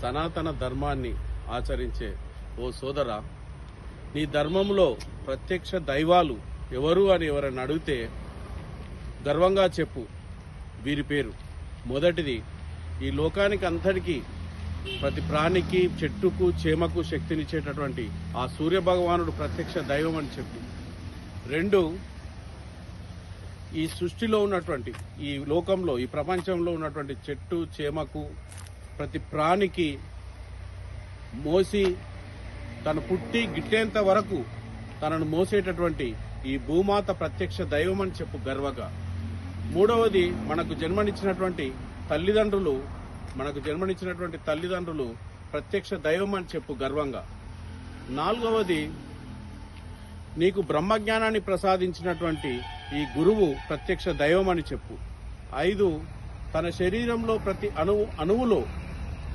సనాతన ధర్మాన్ని ఆచరించే ఓ సోదరా, నీ ధర్మంలో ప్రత్యక్ష దైవాలు ఎవరు అని ఎవరైనా అడిగితే గర్వంగా చెప్పు. వీరి పేరు మొదటిది, ఈ లోకానికి అంతటికీ ప్రతి ప్రాణికి, చెట్టుకు, చేమకు శక్తినిచ్చేటటువంటి ఆ సూర్య భగవానుడు ప్రత్యక్ష దైవం అని చెప్పు. రెండు, ఈ సృష్టిలో ఉన్నటువంటి, ఈ లోకంలో, ఈ ప్రపంచంలో ఉన్నటువంటి చెట్టు, చేమకు, ప్రతి ప్రాణికి మోసి తను పుట్టి గిట్టేంత వరకు తనను మోసేటటువంటి ఈ భూమాత ప్రత్యక్ష దైవం అని చెప్పు గర్వగా. మూడవది, మనకు జన్మనిచ్చినటువంటి తల్లిదండ్రులు ప్రత్యక్ష దైవం అని చెప్పు గర్వంగా. నాలుగవది, నీకు బ్రహ్మజ్ఞానాన్ని ప్రసాదించినటువంటి ఈ గురువు ప్రత్యక్ష దైవం అని చెప్పు. 5, తన శరీరంలో ప్రతి అణువులో